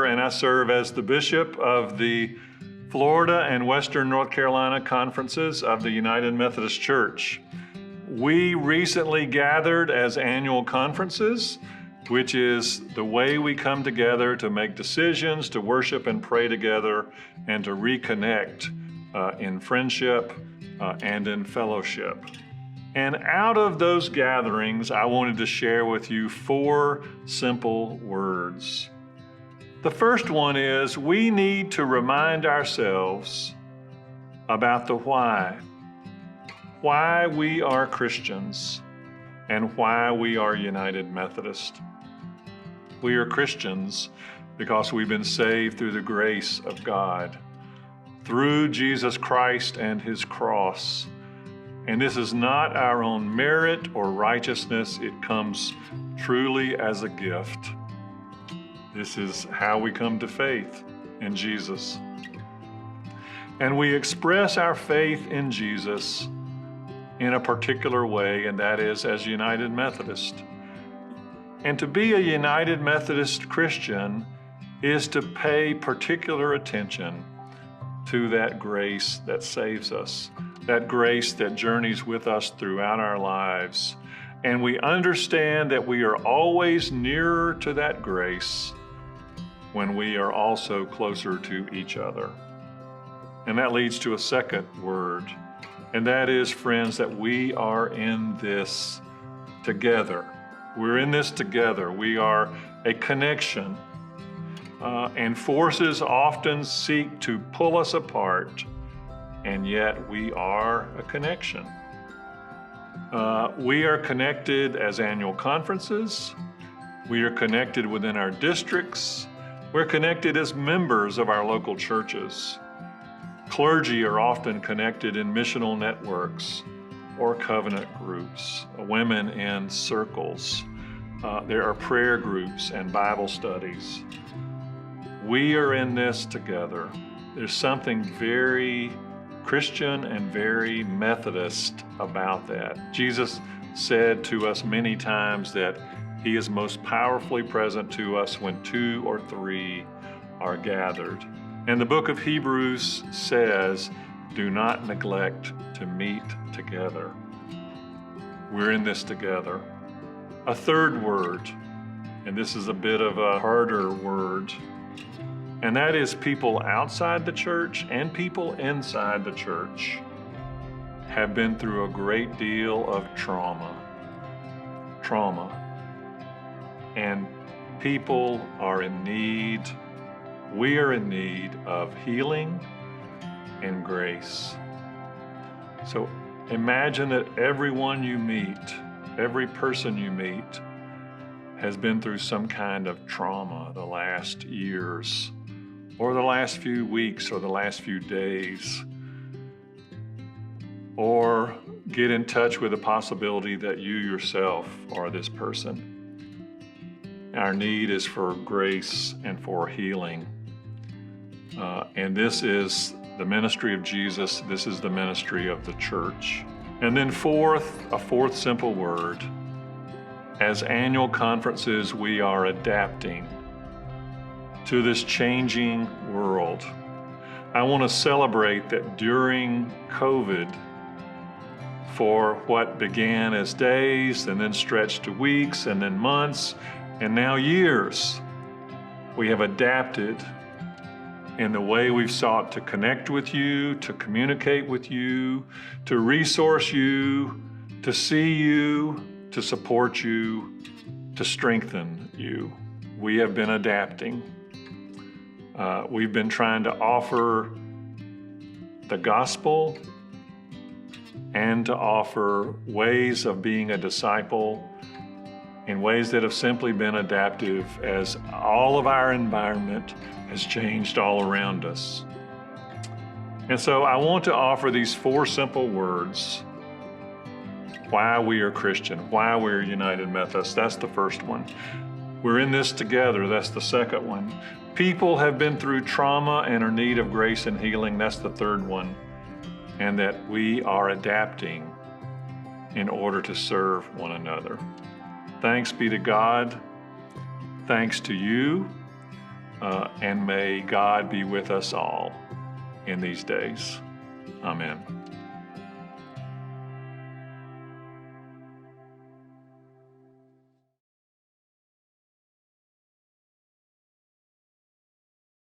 And I serve as the bishop of the Florida and Western North Carolina conferences of the United Methodist Church. We recently gathered as annual conferences, which is the way we come together to make decisions, to worship and pray together, and to reconnect in friendship and in fellowship. And out of those gatherings, I wanted to share with you 4 simple words. The first one is we need to remind ourselves about the why we are Christians and why we are United Methodist. We are Christians because we've been saved through the grace of God, through Jesus Christ and His cross. And this is not our own merit or righteousness. It comes truly as a gift. This is how we come to faith in Jesus. And we express our faith in Jesus in a particular way, and that is as United Methodist. And to be a United Methodist Christian is to pay particular attention to that grace that saves us, that grace that journeys with us throughout our lives. And we understand that we are always nearer to that grace when we are also closer to each other. And that leads to a second word, and that is, friends, that we are in this together. We're in this together. We are a connection, and forces often seek to pull us apart, and yet we are a connection. We are connected as annual conferences. We are connected within our districts. We're connected as members of our local churches. Clergy are often connected in missional networks or covenant groups, women in circles. There are prayer groups and Bible studies. We are in this together. There's something very Christian and very Methodist about that. Jesus said to us many times that He is most powerfully present to us when 2 or 3 are gathered. And the book of Hebrews says, do not neglect to meet together. We're in this together. A third word, and this is a bit of a harder word, and that is people outside the church and people inside the church have been through a great deal of trauma. And people are in need, we are in need of healing and grace. So imagine that everyone you meet, every person you meet, has been through some kind of trauma the last years, or the last few weeks, or the last few days. Or get in touch with the possibility that you yourself are this person. Our need is for grace and for healing. And this is the ministry of Jesus. This is the ministry of the church. And then a fourth simple word. As annual conferences, we are adapting to this changing world. I want to celebrate that during COVID, for what began as days and then stretched to weeks and then months and now years, we have adapted in the way we've sought to connect with you, to communicate with you, to resource you, to see you, to support you, to strengthen you. We have been adapting. We've been trying to offer the gospel and to offer ways of being a disciple in ways that have simply been adaptive as all of our environment has changed all around us. And so I want to offer these 4 simple words. Why we are Christian, why we're United Methodist. That's the first one. We're in this together. That's the second one. People have been through trauma and are in need of grace and healing. That's the third one. And that we are adapting in order to serve one another. Thanks be to God. Thanks to you. and may God be with us all in these days. Amen.